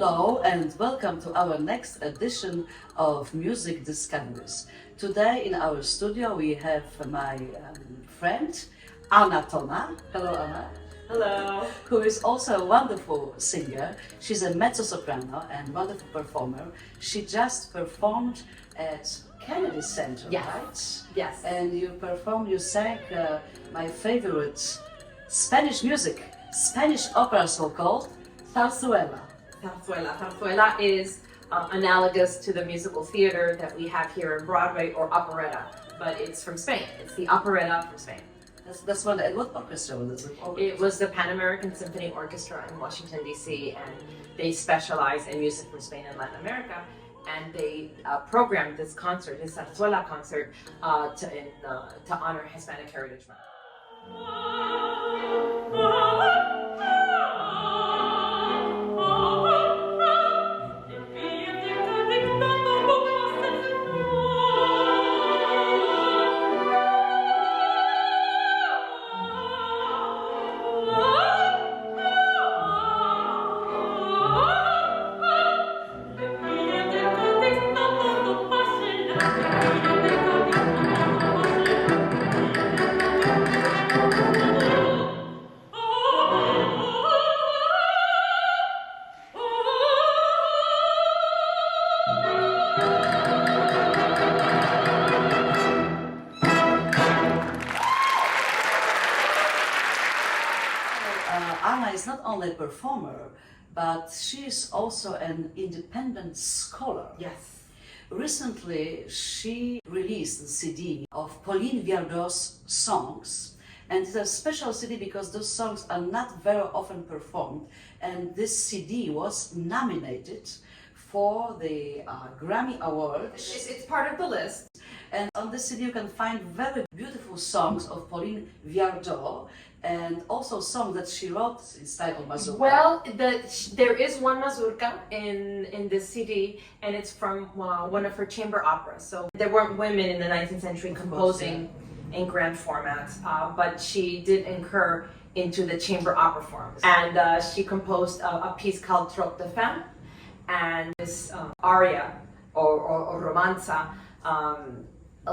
Hello and welcome to our next edition of Music Discoveries. Today in our studio we have my friend Tonna. Hello Anna. Hello. Who is also a wonderful singer. She's a mezzo-soprano and wonderful performer. She just performed at Kennedy Center, Yes. right? Yes. And you sang my favorite Spanish music, Spanish opera so-called, Zarzuela. Zarzuela is analogous to the musical theater that we have here in Broadway or operetta, but it's from Spain. It's the operetta from Spain. That's one. And what orchestra was it? It was the Pan American Symphony Orchestra in Washington, D.C., and they specialize in music from Spain and Latin America. And they programmed this concert, this Zarzuela concert, to honor Hispanic Heritage Month. Anna is not only a performer, but she is also an independent scholar. Yes. Recently, she released a CD of Pauline Viardot's songs, and it's a special CD because those songs are not very often performed, and this CD was nominated for the Grammy Award. It's part of the list. And on this CD you can find very beautiful songs of Pauline Viardot and also songs that she wrote in style of mazurka. Well, there is one mazurka in this CD, and it's from one of her chamber operas. So there weren't women in the 19th century composing in grand formats, but she did incur into the chamber opera forms. And she composed a piece called Trop de Femme, and this aria or romanza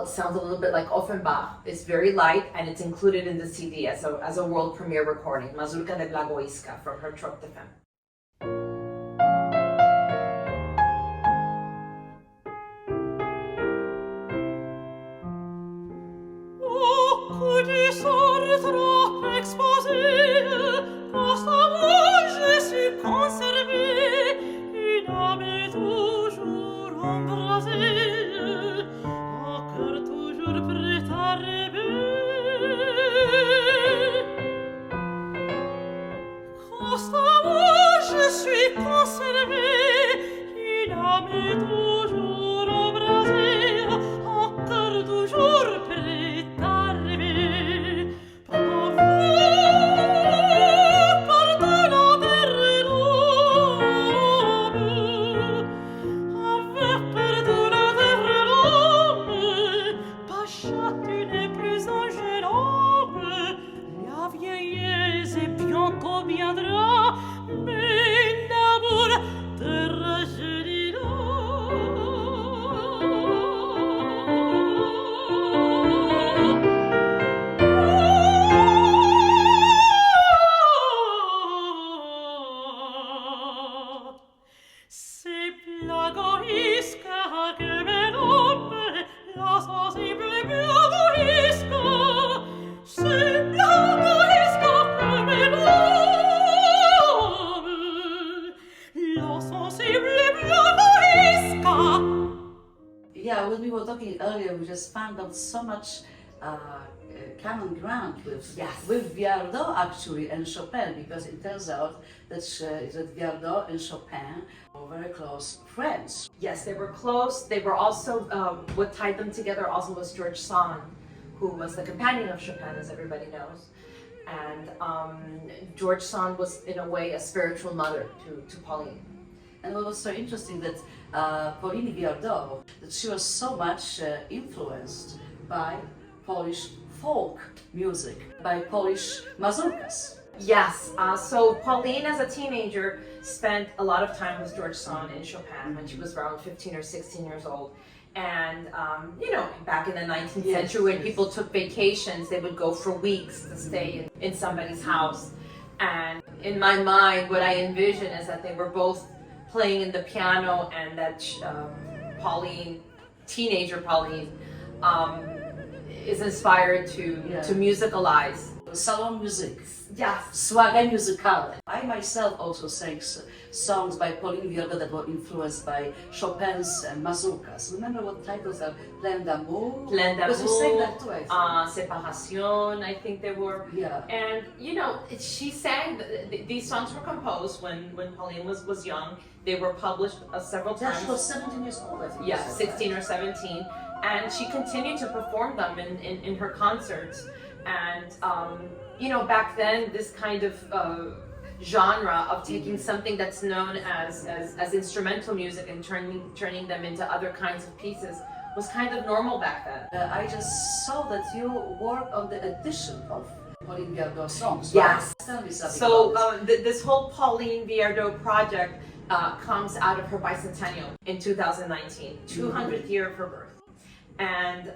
sounds a little bit like Offenbach. It's very light, and it's included in the CD as a world premiere recording, Mazurka de Blagoiska from her Trop de Femme. Yeah, when we were talking earlier, we just found out so much common ground with Viardot actually and Chopin, because it turns out that Viardot and Chopin were very close friends. Yes, they were close. They were also, what tied them together also was George Sand, who was the companion of Chopin, as everybody knows. And George Sand was, in a way, a spiritual mother to Pauline. And what was so interesting that Pauline Viardot, that she was so much influenced by Polish folk music, by Polish mazurkas. Yes, so Pauline as a teenager spent a lot of time with George Sand in Chopin when she was around 15 or 16 years old. And, you know, back in the 19th century when people took vacations, they would go for weeks to stay in somebody's house. And in my mind, what I envision is that they were both playing in the piano, and that Pauline, teenager Pauline, is inspired to musicalize. Salon music. Yes. Soirée musicale. I myself also sang songs by Pauline Viardot that were influenced by Chopin's mazurkas. Remember what titles are? Plein d'amour. Plein d'amour. Because you sang that too, I think. Séparation, I think they were. Yeah. And you know, she sang. These songs were composed when Pauline was young. They were published several times. She was 17 years old, I think. Yeah, 16 or 17, and she continued to perform them in her concerts. And you know, back then, this kind of genre of taking something that's known as instrumental music and turning them into other kinds of pieces was kind of normal back then. I just saw that you worked on the edition of Pauline Viardot songs. Yes. Right? Tell me something So about this. this whole Pauline Viardot project comes out of her bicentennial in 2019, 200th year of her birth. And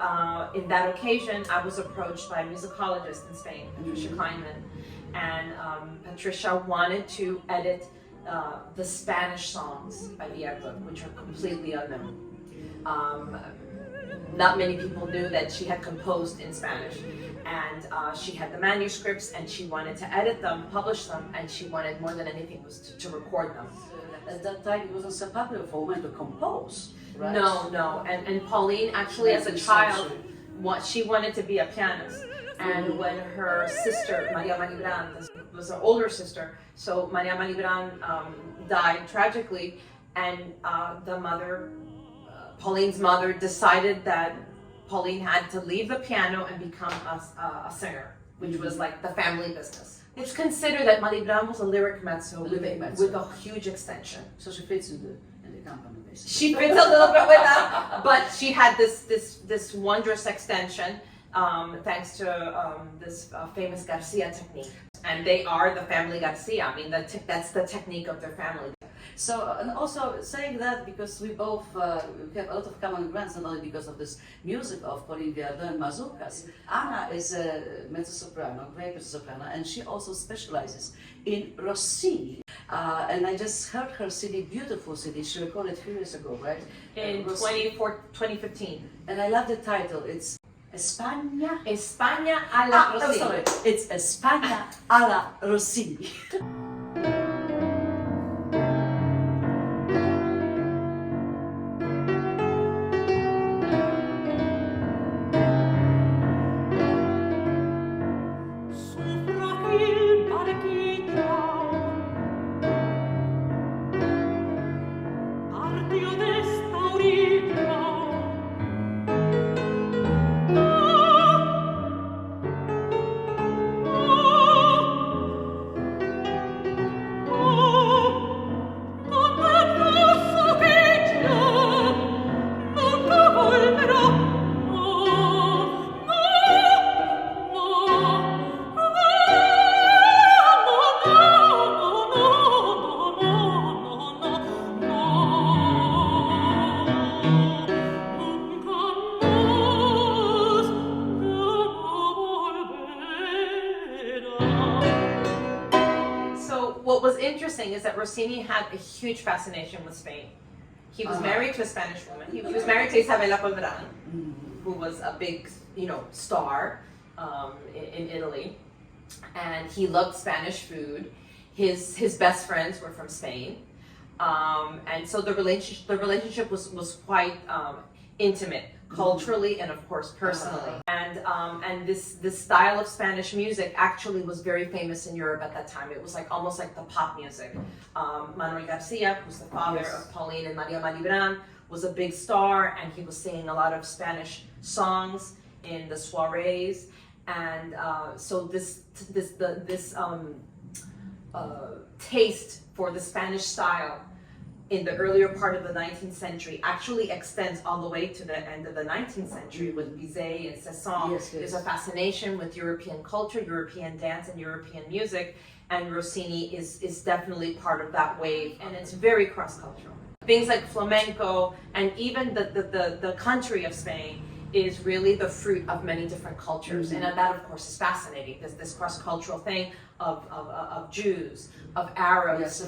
in that occasion, I was approached by a musicologist in Spain, Patricia Kleinman, and Patricia wanted to edit the Spanish songs by Viardot, which are completely unknown. Not many people knew that she had composed in Spanish, and she had the manuscripts, and she wanted to edit them, publish them, and she wanted more than anything was to record them. At that time, it wasn't so popular for women to compose, right? No. And Pauline, actually, as a child, she wanted to be a pianist. And when her sister, Maria Malibran, was her older sister, so Maria Malibran died tragically, and the mother, Pauline's mother, decided that Pauline had to leave the piano and become a singer, which was like the family business. It's considered that Malibran was a lyric mezzo with a huge extension. So she fits in the company, basically. She fits a little bit with that, but she had this wondrous extension thanks to this famous Garcia technique. And they are the family Garcia. I mean, that's the technique of their family. So, and also saying that because we both we have a lot of common grounds, not only because of this music of Pauline Viardot and mazurkas. Anna is a mezzo-soprano, great mezzo-soprano, and she also specializes in Rossini. And I just heard her CD, beautiful CD. She recorded a few years ago, right? In 2015. And I love the title. It's España a la Rossini. Sorry, it's España a la Rossini. What was interesting is that Rossini had a huge fascination with Spain. He was married to a Spanish woman. He was married to Isabella Colbran, who was a big, star in Italy, and he loved Spanish food. His best friends were from Spain, and so the relationship was quite intimate, culturally and of course personally. And this style of Spanish music actually was very famous in Europe at that time. It was almost like the pop music. Manuel Garcia, who's the father of Pauline and Maria Malibran, was a big star, and he was singing a lot of Spanish songs in the soirees. And so this taste for the Spanish style in the earlier part of the 19th century actually extends all the way to the end of the 19th century with Bizet and Cesson. Yes, yes. There's a fascination with European culture, European dance, and European music, and Rossini is definitely part of that wave, and it's very cross-cultural. Things like flamenco and even the country of Spain is really the fruit of many different cultures, and that of course is fascinating. This cross-cultural thing of Jews, of Arabs,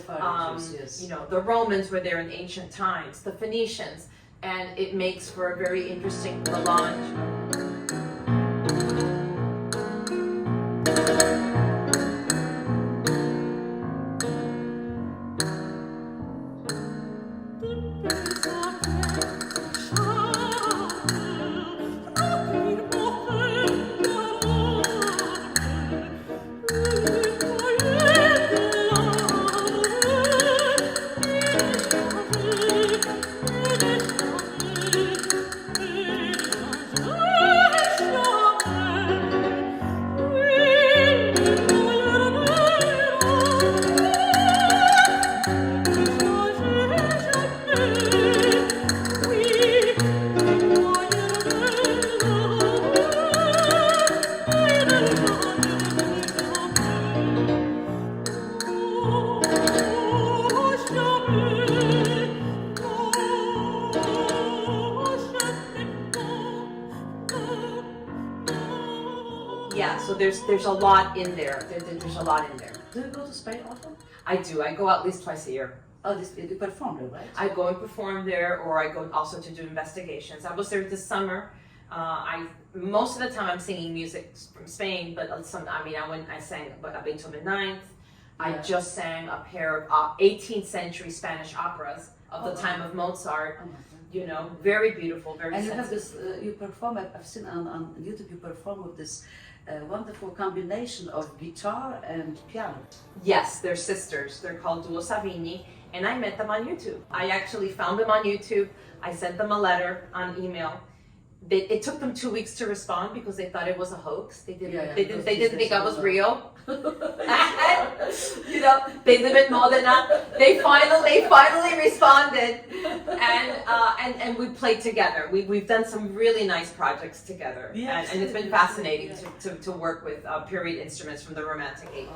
Yes. you know, the Romans were there in ancient times, the Phoenicians, and it makes for a very interesting melange. Yeah, so there's a lot in there. There's a lot in there. Do you go to Spain often? I do. I go at least twice a year. Oh, you perform there, right? I go and perform there, or I go also to do investigations. I was there this summer. Most of the time I'm singing music from Spain, but I sang Beethoven Ninth. I just sang a pair of 18th century Spanish operas of the time of Mozart. You know, very beautiful, very and sensitive. you have this, you perform, I've seen on YouTube, you perform with this wonderful combination of guitar and piano. Yes, they're sisters. They're called Duo Savigny, and I met them on YouTube. I actually found them on YouTube. I sent them a letter on email. It took them 2 weeks to respond because they thought it was a hoax. They didn't think I was real. You know, they live in Modena. They finally responded, and we played together. We've done some really nice projects together, yes, and it's been fascinating to work with period instruments from the Romantic age.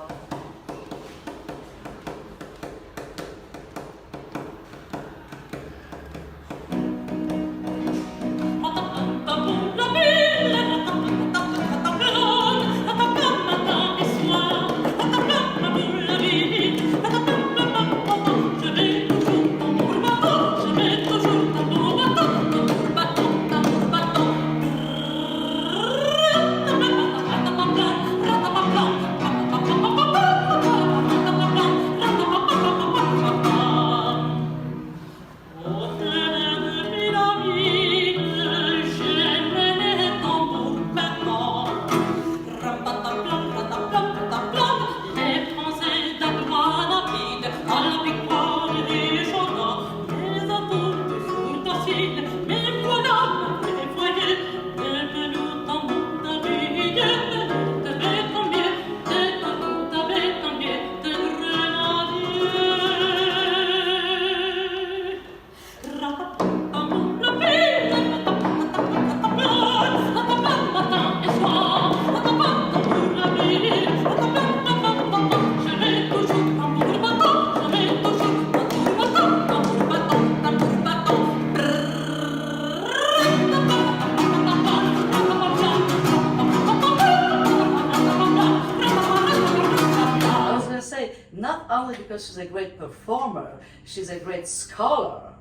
Not only because she's a great performer, she's a great scholar,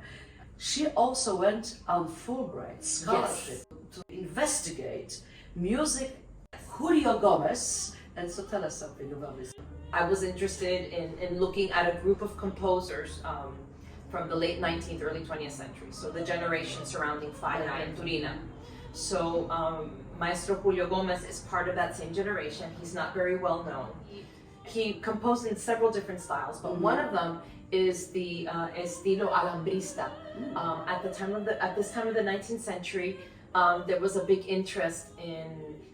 she also went on Fulbright scholarship to investigate music. Julio Gomez, and so tell us something about this. I was interested in looking at a group of composers from the late 19th, early 20th century, so the generation surrounding Falla and Turina. So Maestro Julio Gomez is part of that same generation. He's not very well known. He composed in several different styles, but one of them is the estilo alambrista. At this time of the 19th century, there was a big interest in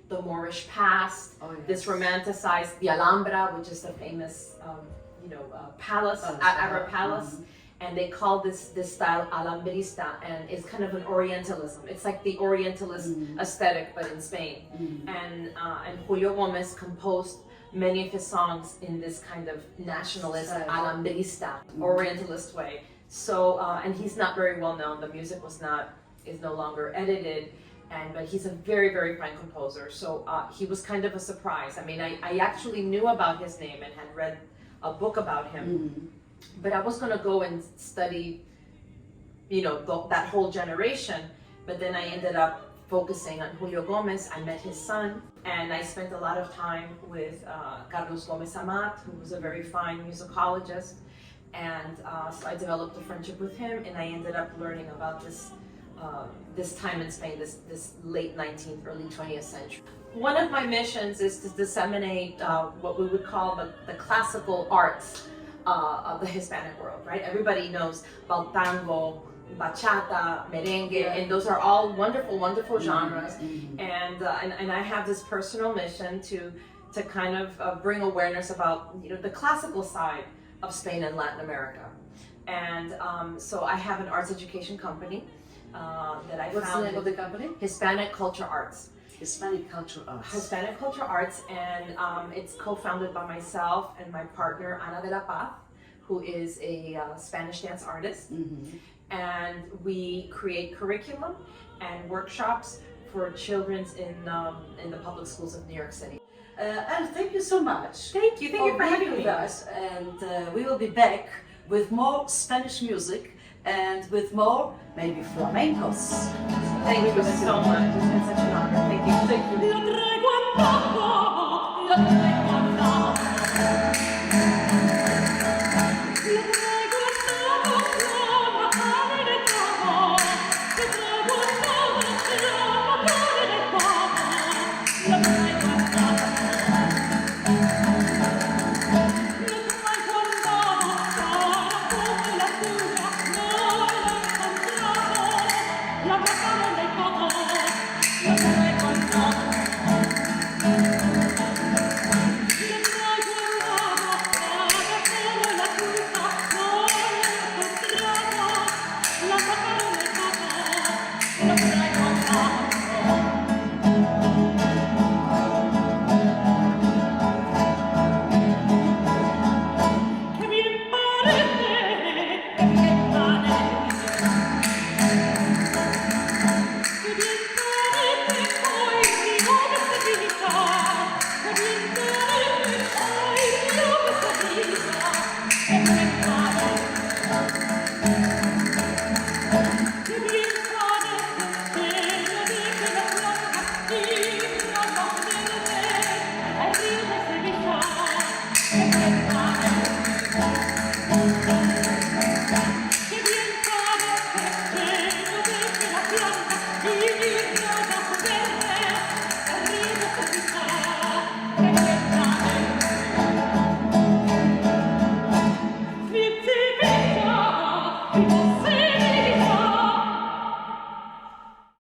the Moorish past. This romanticized the Alhambra, which is the famous palace, Arab palace, and they call this style alambrista, and it's kind of an Orientalism. It's like the Orientalist aesthetic, but in Spain. And Julio Gomez composed many of his songs in this kind of nationalist, alambrista, Orientalist way. So, and he's not very well known. The music is no longer edited. But he's a very, very fine composer. So he was kind of a surprise. I mean, I actually knew about his name and had read a book about him, but I was going to go and study, that whole generation. But then I ended up focusing on Julio Gomez. I met his son, and I spent a lot of time with Carlos Gomez Amat, who was a very fine musicologist. And so I developed a friendship with him, and I ended up learning about this time in Spain, this late 19th, early 20th century. One of my missions is to disseminate what we would call the classical arts of the Hispanic world, right? Everybody knows about tango, bachata, merengue, and those are all wonderful, wonderful genres. And I have this personal mission to kind of bring awareness about the classical side of Spain and Latin America. And so I have an arts education company that I founded. What's the name of the company? Hispanic Culture Arts. Hispanic Culture Arts. Hispanic Culture Arts, and it's co-founded by myself and my partner Ana de la Paz, who is a Spanish dance artist. And we create curriculum and workshops for children in the public schools of New York City. And thank you so much. Thank you for having being me. with us. And we will be back with more Spanish music and with more, maybe flamencos. Thank you so much. It's been such an honor. Thank you. Thank you.